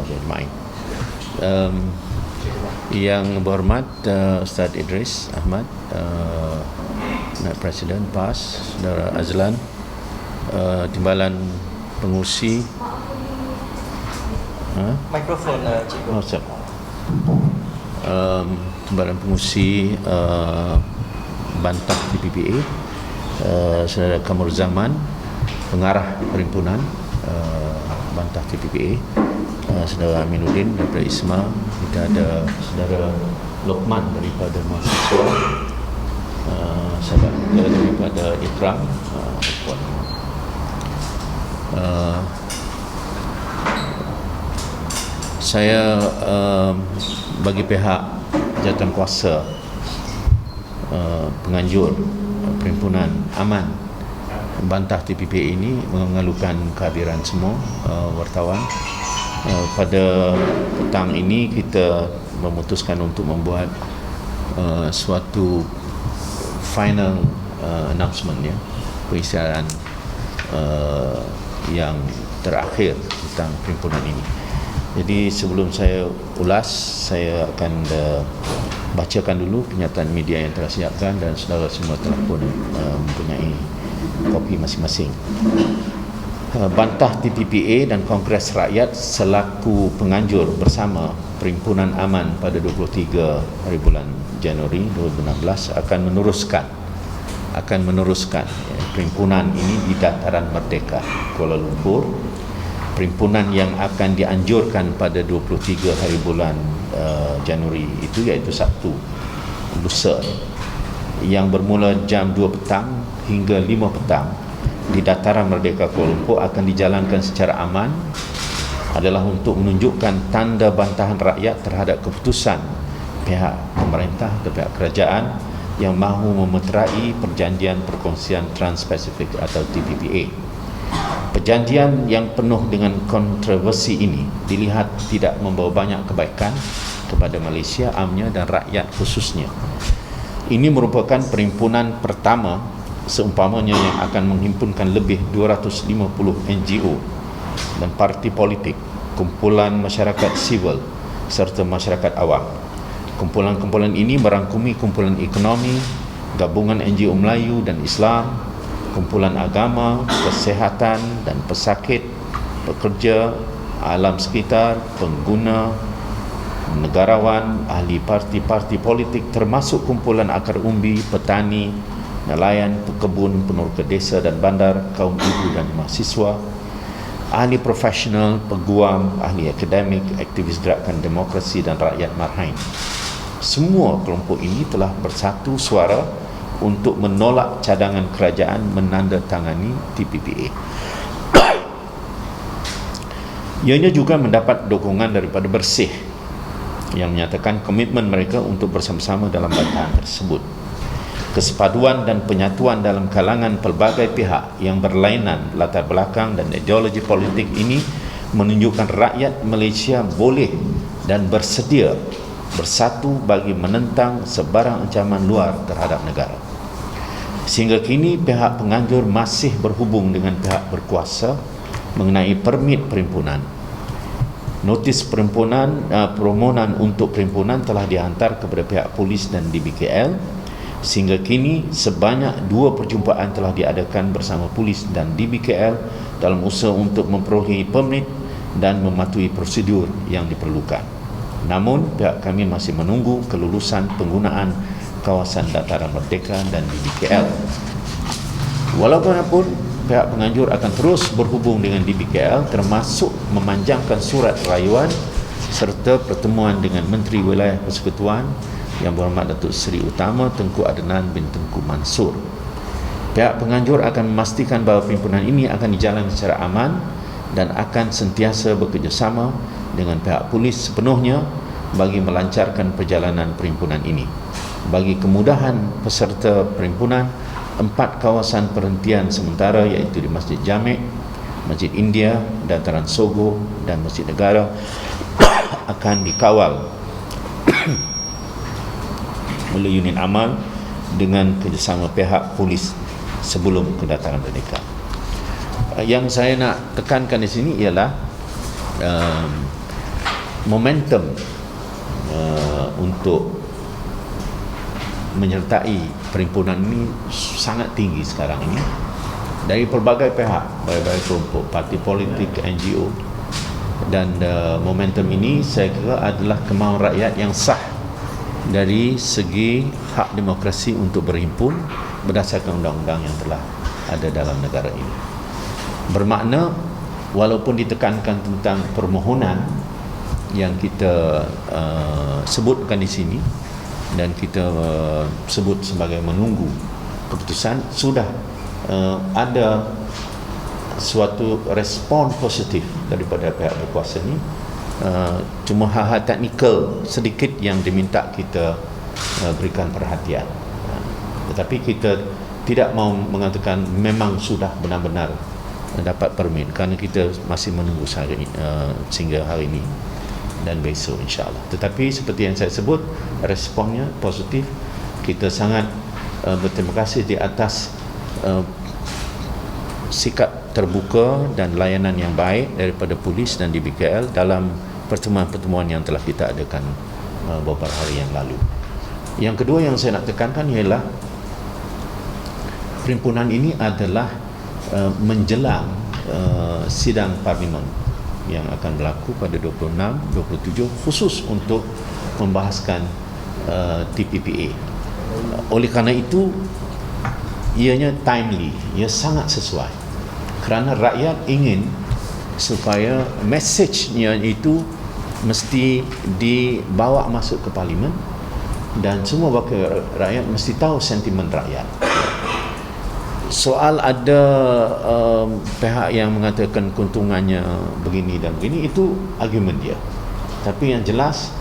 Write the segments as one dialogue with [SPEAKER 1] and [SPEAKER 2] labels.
[SPEAKER 1] warahmatullahi wabarakatuh. Yang berhormat Ustaz Idris Ahmad, Naib Presiden PAS, Saudara Azlan, Timbalan Pengurusi
[SPEAKER 2] mikrofon cikgu.
[SPEAKER 1] Timbalan Pengurusi Bantah TPPA, Saudara Kamur Zaman, Pengarah Perhimpunan Bantah TPPA, Saudara Aminuddin daripada ISMA, kita ada Saudara Lokman daripada mahasiswa, sahabat kita daripada Ikram, saya bagi pihak jawatankuasa penganjur Perhimpunan Aman Bantah TPPA ini mengeluhkan kehadiran semua wartawan. Pada petang ini kita memutuskan untuk membuat suatu final announcement, ya, perisian yang terakhir tentang perhimpunan ini. Jadi sebelum saya ulas, saya akan bacakan dulu kenyataan media yang telah siapkan, dan saudara semua telah pun mempunyai kopi masing-masing. Bantah TPPA dan Kongres Rakyat selaku penganjur bersama Perhimpunan Aman pada 23 hari bulan Januari 2016 akan meneruskan perhimpunan ini di Dataran Merdeka Kuala Lumpur. Perhimpunan yang akan dianjurkan pada 23 hari bulan Januari itu iaitu Sabtu lusa, yang bermula jam 2 petang hingga 5 petang di Dataran Merdeka Kuala Lumpur akan dijalankan secara aman, adalah untuk menunjukkan tanda bantahan rakyat terhadap keputusan pihak pemerintah atau pihak kerajaan yang mahu memeterai Perjanjian Perkongsian Trans-Pasifik atau TPPA. Perjanjian yang penuh dengan kontroversi ini dilihat tidak membawa banyak kebaikan kepada Malaysia amnya dan rakyat khususnya. Ini merupakan perhimpunan pertama seumpamanya yang akan menghimpunkan lebih 250 NGO dan parti politik, kumpulan masyarakat sivil serta masyarakat awam. Kumpulan-kumpulan ini merangkumi kumpulan ekonomi, gabungan NGO Melayu dan Islam, kumpulan agama, kesihatan dan pesakit, pekerja, alam sekitar, pengguna, negarawan, ahli parti-parti politik termasuk kumpulan akar umbi, petani, nelayan, pekebun, peneroka desa dan bandar, kaum ibu dan mahasiswa, ahli profesional, peguam, ahli akademik, aktivis gerakan demokrasi dan rakyat marhain. Semua kelompok ini telah bersatu suara untuk menolak cadangan kerajaan menandatangani TPPA. Ianya juga mendapat dukungan daripada Bersih yang menyatakan komitmen mereka untuk bersama-sama dalam bantahan tersebut. Kesepaduan dan penyatuan dalam kalangan pelbagai pihak yang berlainan latar belakang dan ideologi politik ini menunjukkan rakyat Malaysia boleh dan bersedia bersatu bagi menentang sebarang ancaman luar terhadap negara. Sehingga kini pihak penganjur masih berhubung dengan pihak berkuasa mengenai permit perhimpunan. Notis permohonan untuk perhimpunan telah dihantar kepada pihak polis dan DBKL. Sehingga kini sebanyak 2 perjumpaan telah diadakan bersama polis dan DBKL dalam usaha untuk memperolehi permit dan mematuhi prosedur yang diperlukan. Namun pihak kami masih menunggu kelulusan penggunaan kawasan Dataran Merdeka dan DBKL. Walaupun pihak penganjur akan terus berhubung dengan DBKL, termasuk memanjangkan surat rayuan serta pertemuan dengan Menteri Wilayah Persekutuan Yang Berhormat Datuk Seri Utama Tengku Adnan bin Tengku Mansur. Pihak penganjur akan memastikan bahawa perhimpunan ini akan dijalankan secara aman dan akan sentiasa bekerjasama dengan pihak polis sepenuhnya bagi melancarkan perjalanan perhimpunan ini. Bagi kemudahan peserta perhimpunan, 4 kawasan perhentian sementara iaitu di Masjid Jamek, Masjid India, Dataran Sogo dan Masjid Negara akan dikawal oleh unit amal dengan kerjasama pihak polis sebelum ke Dataran Merdeka. Yang saya nak tekankan di sini ialah momentum untuk menyertai perhimpunan ini sangat tinggi sekarang ini dari pelbagai pihak, berbagai kelompok, parti politik, NGO, dan momentum ini saya kira adalah kemauan rakyat yang sah dari segi hak demokrasi untuk berhimpun berdasarkan undang-undang yang telah ada dalam negara ini. Bermakna walaupun ditekankan tentang permohonan yang kita sebutkan di sini dan kita sebut sebagai menunggu keputusan, sudah ada suatu respon positif daripada pihak berkuasa ni. Cuma hal-hal teknikal sedikit yang diminta kita berikan perhatian, tetapi kita tidak mau mengatakan memang sudah benar-benar dapat permit, kerana kita masih menunggu sehingga hari ini dan besok insya-Allah. Tetapi seperti yang saya sebut, responnya positif. Kita sangat berterima kasih di atas sikap terbuka dan layanan yang baik daripada polis dan DBKL dalam pertemuan-pertemuan yang telah kita adakan beberapa hari yang lalu. Yang kedua yang saya nak tekankan ialah perhimpunan ini adalah menjelang sidang parlimen yang akan berlaku pada 26-27 khusus untuk membahaskan TPPA. Oleh kerana itu ianya timely, ia sangat sesuai, kerana rakyat ingin supaya mesejnya itu mesti dibawa masuk ke parlimen dan semua wakil rakyat mesti tahu sentimen rakyat. Soal ada pihak yang mengatakan keuntungannya begini dan begini, itu argumen dia. Tapi yang jelas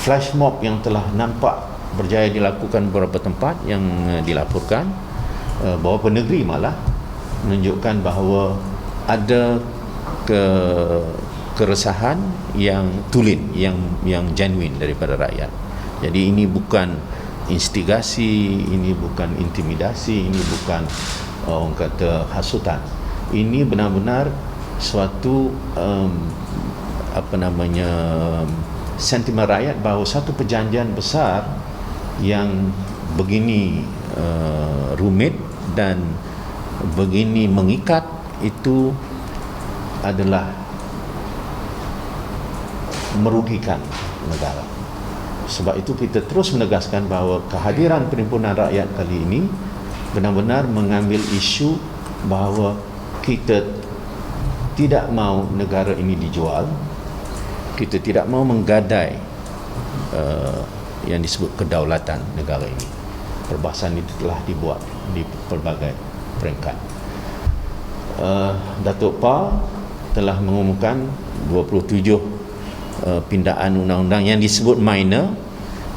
[SPEAKER 1] flash mob yang telah nampak berjaya dilakukan beberapa tempat yang dilaporkan, beberapa negeri malah menunjukkan bahawa ada keresahan yang tulen, yang genuine daripada rakyat. Jadi ini bukan instigasi, ini bukan intimidasi, ini bukan orang kata hasutan. Ini benar-benar suatu sentimen rakyat bahawa satu perjanjian besar yang begini rumit dan begini mengikat itu adalah merugikan negara. Sebab itu kita terus menegaskan bahawa kehadiran perhimpunan rakyat kali ini benar-benar mengambil isu bahawa kita tidak mahu negara ini dijual, kita tidak mahu menggadai yang disebut kedaulatan negara ini. Perbahasan itu telah dibuat di pelbagai peringkat. Datuk Pa telah mengumumkan 27 pindaan undang-undang yang disebut minor,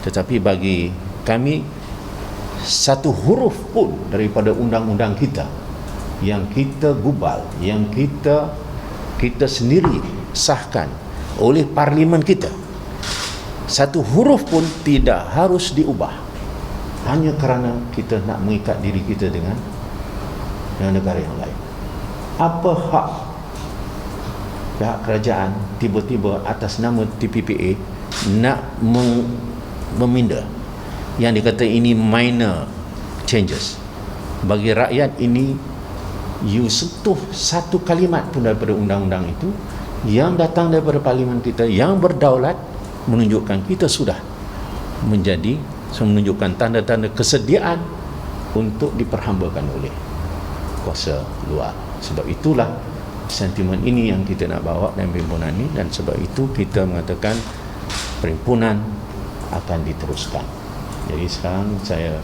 [SPEAKER 1] tetapi bagi kami satu huruf pun daripada undang-undang kita yang kita gubal, yang kita sendiri sahkan oleh parlimen kita, satu huruf pun tidak harus diubah hanya kerana kita nak mengikat diri kita dengan negara yang lain. Apa hak pihak kerajaan tiba-tiba atas nama TPPA nak meminda yang dikata ini minor changes? Bagi rakyat ini, you sentuh satu kalimat pun daripada undang-undang itu yang datang daripada parlimen kita yang berdaulat, menunjukkan kita sudah menunjukkan tanda-tanda kesediaan untuk diperhambakan oleh kuasa luar. Sebab itulah sentimen ini yang kita nak bawa dalam perhimpunan ini, dan sebab itu kita mengatakan perhimpunan akan diteruskan. Jadi sekarang saya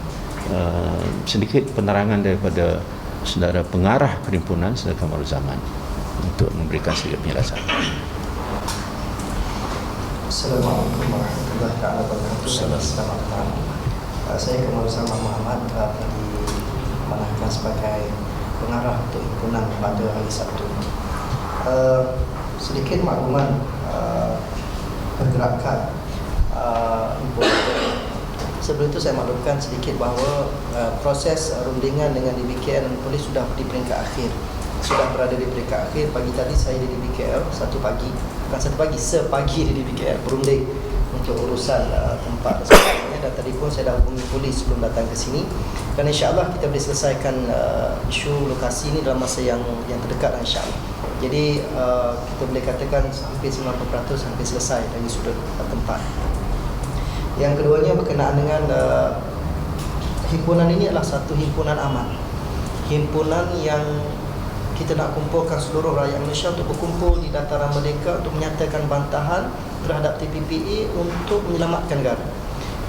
[SPEAKER 1] sedikit penerangan daripada saudara pengarah perhimpunan, saudara Kamarul Zaman, untuk memberikan sedikit penjelasan.
[SPEAKER 2] Assalamualaikum warahmatullahi wabarakatuh. Selamat malam. Saya Kamarul Zaman Muhammad, dimanahkan sebagai pengarah untuk himpunan pada hari Sabtu. Sedikit makluman pergerakan himpunan. Sebelum itu saya maklumkan sedikit bahawa proses rundingan dengan DBKL dan polis sudah di peringkat akhir. sudah berada di peringkat akhir. Pagi tadi saya di BKL, sepagi di BKL berunding untuk urusan tempat dan sebagainya, dan tadi pun saya dah hubungi polis sebelum datang ke sini, dan insyaAllah kita boleh selesaikan isu lokasi ini dalam masa yang terdekat insyaAllah. Jadi kita boleh katakan hampir 90% hampir selesai dari sudut tempat. Yang keduanya berkenaan dengan himpunan ini adalah satu himpunan aman, himpunan yang kita nak kumpulkan seluruh rakyat Malaysia untuk berkumpul di dataran merdeka untuk menyatakan bantahan terhadap TPPA untuk menyelamatkan negara.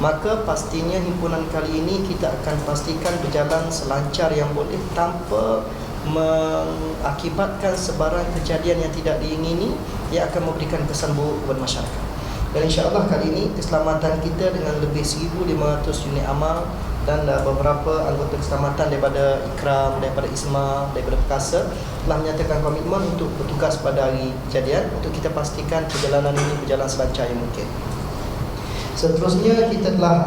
[SPEAKER 2] Maka pastinya himpunan kali ini kita akan pastikan berjalan selancar yang boleh tanpa mengakibatkan sebarang kejadian yang tidak diingini yang akan memberikan kesan buruk kepada masyarakat. Dan insyaAllah kali ini keselamatan kita dengan lebih 1,500 unit amal dan beberapa anggota keselamatan daripada IKRAM, daripada ISMA, daripada Perkasa telah menyatakan komitmen untuk bertugas pada hari kejadian untuk kita pastikan perjalanan ini berjalan selancar yang mungkin. Seterusnya kita telah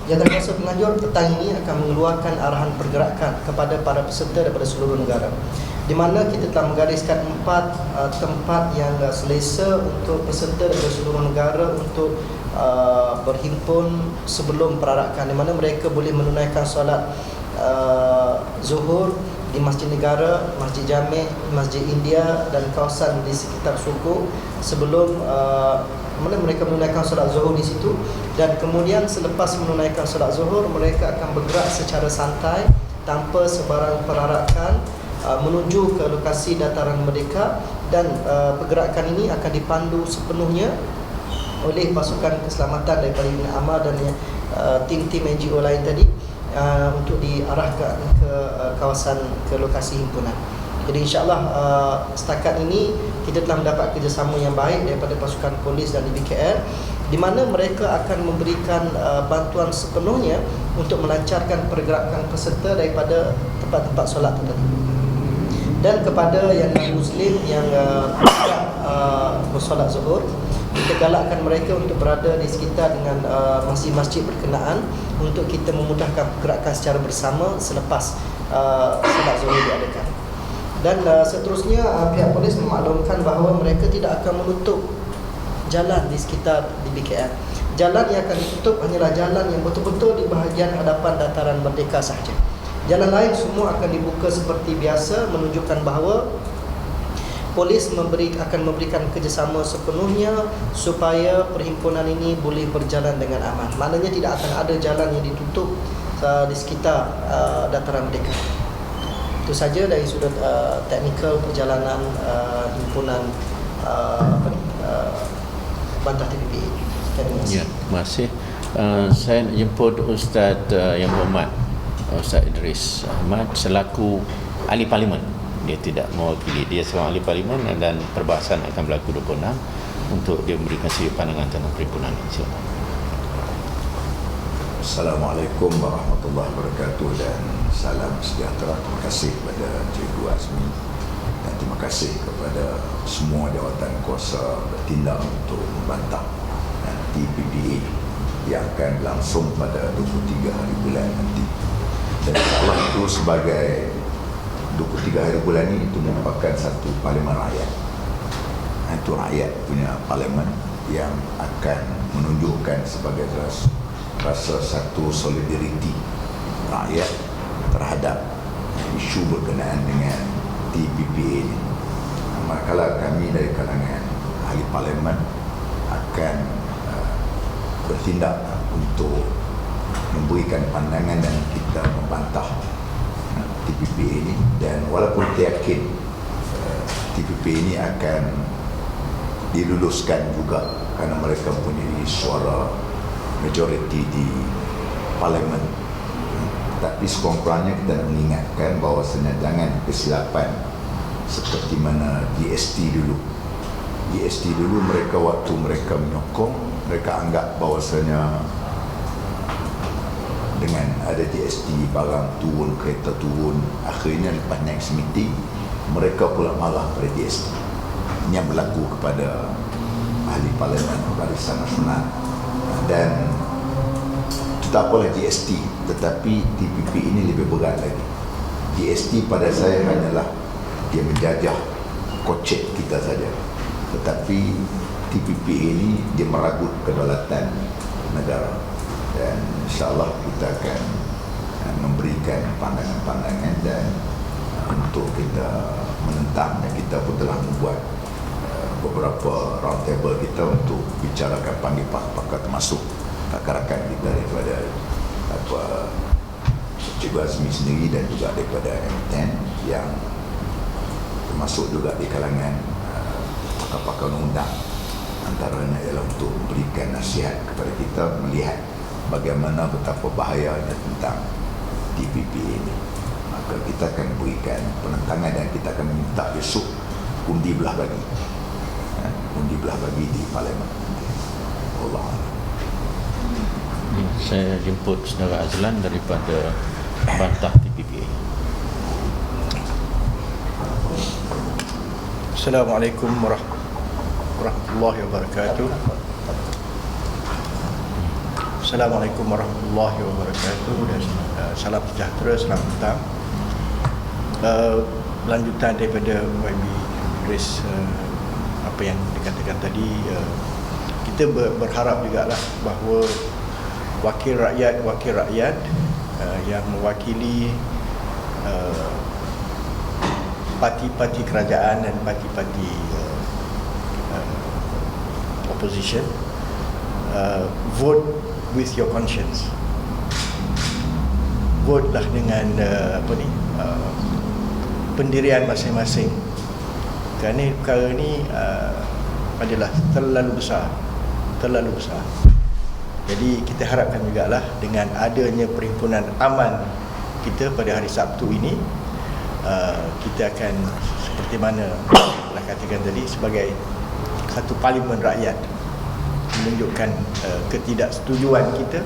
[SPEAKER 2] Jawatankuasa Penganjur petang ini akan mengeluarkan arahan pergerakan kepada para peserta daripada seluruh negara, di mana kita telah menggariskan 4 tempat yang selesa untuk peserta daripada seluruh negara untuk berhimpun sebelum perarakan, di mana mereka boleh menunaikan solat Zuhur di Masjid Negara, Masjid Jami', Masjid India dan kawasan di sekitar suku sebelum mana mereka menunaikan solat Zuhur di situ, dan kemudian selepas menunaikan solat Zuhur mereka akan bergerak secara santai tanpa sebarang perarakan menuju ke lokasi dataran merdeka, dan pergerakan ini akan dipandu sepenuhnya oleh pasukan keselamatan daripada unit amal dan tim-tim NGO lain tadi untuk diarahkan ke kawasan, ke lokasi himpunan. Jadi insyaAllah setakat ini kita telah mendapat kerjasama yang baik daripada pasukan polis dan DBKL, di mana mereka akan memberikan bantuan sepenuhnya untuk melancarkan pergerakan peserta daripada tempat-tempat solat tadi. Dan kepada yang non-Muslim yang bersolat Zuhur, kita galakkan mereka untuk berada di sekitar dengan masjid-masjid berkenaan untuk kita memudahkan pergerakan secara bersama selepas solat Zuhur diadakan. Dan seterusnya pihak polis memaklumkan bahawa mereka tidak akan menutup jalan di sekitar DBKL. Jalan yang akan ditutup hanyalah jalan yang betul-betul di bahagian hadapan dataran merdeka sahaja. Jalan lain semua akan dibuka seperti biasa, menunjukkan bahawa polis akan memberikan kerjasama sepenuhnya supaya perhimpunan ini boleh berjalan dengan aman. Maknanya tidak akan ada jalan yang ditutup di sekitar dataran merdeka. Itu saja dari sudut teknikal perjalanan himpunan bantah TPPA. Terima kasih.
[SPEAKER 1] Ya, terima kasih. Saya nak jemput Ustaz Yang Berhormat Ustaz Idris Ahmad selaku ahli parlimen. Dia tidak mewakili, dia seorang ahli parlimen dan perbahasan akan berlaku 26 untuk dia memberikan sudut pandangan tentang perhimpunan. Silakan.
[SPEAKER 3] Assalamualaikum warahmatullahi wabarakatuh dan salam sejahtera. Terima kasih kepada Cikgu Azmi dan terima kasih kepada semua jawatan kuasa bertindak untuk membantah TPPA yang akan berlangsung pada 23 hari bulan nanti. Dan insyaAllah itu sebagai 23 hari bulan ini itu merupakan satu parlimen rakyat. Itu rakyat punya parlimen yang akan menunjukkan sebagai rasa satu solidariti rakyat terhadap isu berkenaan dengan TPPA ini. Manakala kami dari kalangan ahli parlimen akan bertindak untuk memberikan pandangan dan kita membantah TPPA ini, dan walaupun kita yakin TPPA ini akan diluluskan juga kerana mereka mempunyai suara majoriti di parlimen, tapi sekurang-kurangnya kita nak mengingatkan bahawasanya jangan kesilapan seperti mana GST dulu mereka waktu mereka menyokong, mereka anggap bahawasanya dengan ada GST barang turun, kereta turun, akhirnya lepas next meeting mereka pula marah pada GST. Ini yang berlaku kepada ahli parlimen Barisan Nasional. Dan itu tak apalah GST, tetapi TPP ini lebih berat lagi. GST pada saya hanyalah dia menjajah kocek kita saja, tetapi TPPA ini dia meragut kedaulatan negara, dan insyaAllah kita akan memberikan pandangan-pandangan dan untuk kita menentang, dan kita pun telah membuat beberapa round table kita untuk bicarakan, panggil pakar termasuk rakan-rakan kita daripada Cikgu Azmi sendiri dan juga daripada M10 yang termasuk juga di kalangan pakar-pakar undang-undang, antaranya ialah untuk memberikan nasihat kepada kita melihat bagaimana betapa bahayanya tentang TPPA ini. Maka kita akan berikan penentangan dan kita akan minta besok undi belah bagi di Parlimen. Allah.
[SPEAKER 1] Saya jemput Saudara Azlan daripada Bantah TPPA.
[SPEAKER 4] Assalamualaikum warahmatullahi wabarakatuh. Assalamualaikum warahmatullahi wabarakatuh dan salam sejahtera, selamat petang. Lanjutan daripada YB Idris, apa yang dikatakan tadi, kita berharap jugalah bahawa wakil rakyat yang mewakili parti-parti kerajaan dan parti-parti opposition vote with your conscience. Vote lah dengan pendirian masing-masing, kerana perkara ni adalah terlalu besar. Jadi kita harapkan jugalah dengan adanya perhimpunan aman kita pada hari Sabtu ini, kita akan seperti mana telah katakan tadi, sebagai satu parlimen rakyat menunjukkan ketidaksetujuan kita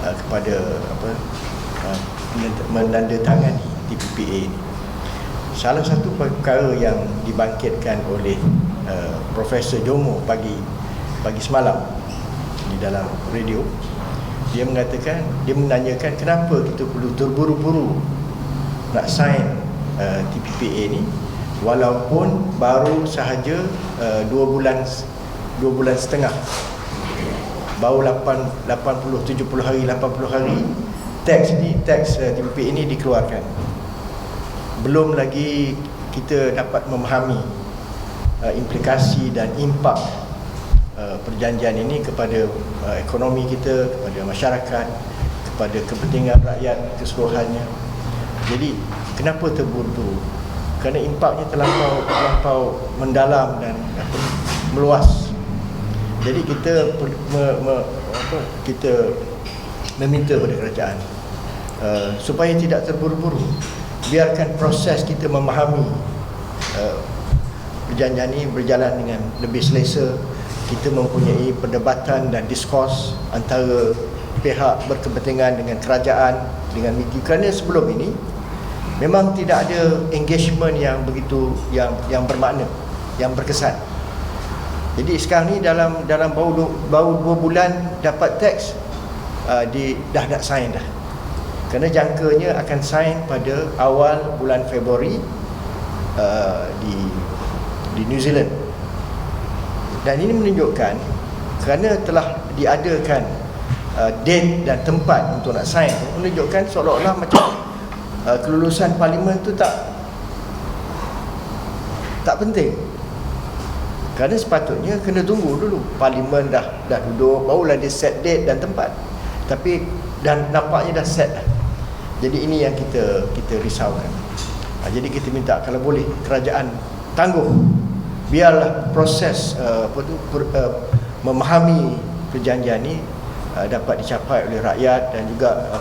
[SPEAKER 4] kepada menandatangani TPPA ini. Salah satu perkara yang dibangkitkan oleh Profesor Jomo pagi semalam di dalam radio, dia menanyakan kenapa kita perlu terburu-buru nak sign TPPA ni, walaupun baru sahaja 2 bulan setengah, baru 70 hari teks TPPA ini dikeluarkan. Belum lagi kita dapat memahami implikasi dan impak perjanjian ini kepada ekonomi kita, kepada masyarakat, kepada kepentingan rakyat keseluruhannya. Jadi kenapa terburu-buru? Kerana impaknya terlampau mendalam dan meluas. Jadi kita kita meminta kepada kerajaan supaya tidak terburu-buru, biarkan proses kita memahami perjanjian ini berjalan dengan lebih selesa. Kita mempunyai perdebatan dan diskurs antara pihak berkepentingan dengan kerajaan, dengan MITI, kerana sebelum ini memang tidak ada engagement yang begitu yang bermakna, yang berkesan. Jadi sekarang ni dalam baru 2 bulan dapat teks, dah nak sign dah. Kerana jangkanya akan sign pada awal bulan Februari di New Zealand. Dan ini menunjukkan kerana telah diadakan date dan tempat untuk nak sign, menunjukkan seolah-olah macam kelulusan parlimen tu tak penting. Kerana sepatutnya kena tunggu dulu parlimen dah duduk, barulah dia set date dan tempat. Tapi dan nampaknya dah set dah. Jadi ini yang kita risaukan. Jadi kita minta kalau boleh kerajaan tangguh, biarlah proses memahami perjanjian ini dapat dicapai oleh rakyat dan juga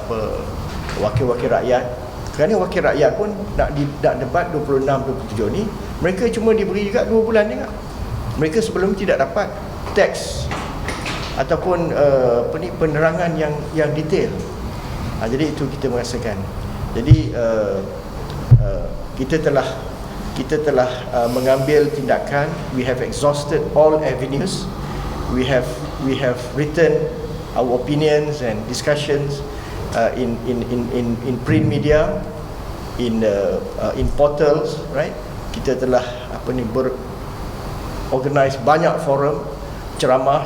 [SPEAKER 4] wakil-wakil rakyat. Kerana wakil rakyat pun nak debat 26-27 ni, mereka cuma diberi juga 2 bulan juga. Mereka sebelum tidak dapat teks ataupun penerangan yang detail. Jadi itu kita merasakan. Jadi kita telah mengambil tindakan. We have exhausted all avenues. We have written our opinions and discussions in print media, in portals, right? kita telah organize banyak forum, ceramah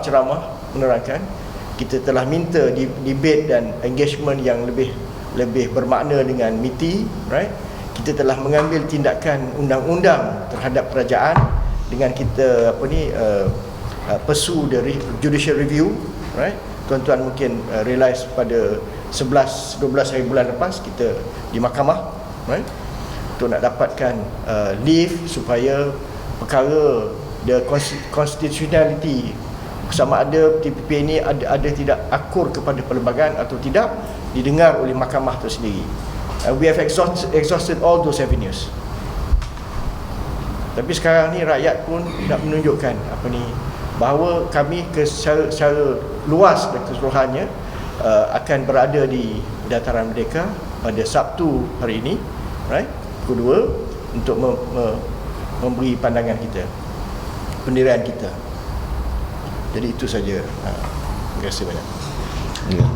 [SPEAKER 4] menerangkan. Kita telah minta debate dan engagement yang lebih bermakna dengan MITI, right? Kita telah mengambil tindakan undang-undang terhadap kerajaan dengan kita pursue the judicial review, right? Tuan-tuan mungkin realise pada 11-12 hari bulan lepas kita di mahkamah, right? Untuk nak dapatkan leave supaya perkara the constitutionality, sama ada TPP ini ada tidak akur kepada perlembagaan atau tidak, didengar oleh mahkamah itu sendiri. We have exhausted all those avenues. Tapi sekarang ni rakyat pun nak menunjukkan bahawa kami secara luas dan keseluruhannya akan berada di Dataran Merdeka pada Sabtu hari ini, right? Kedua, untuk memberi pandangan kita, pendirian kita. Jadi itu saja. Terima kasih banyak.
[SPEAKER 1] Ya.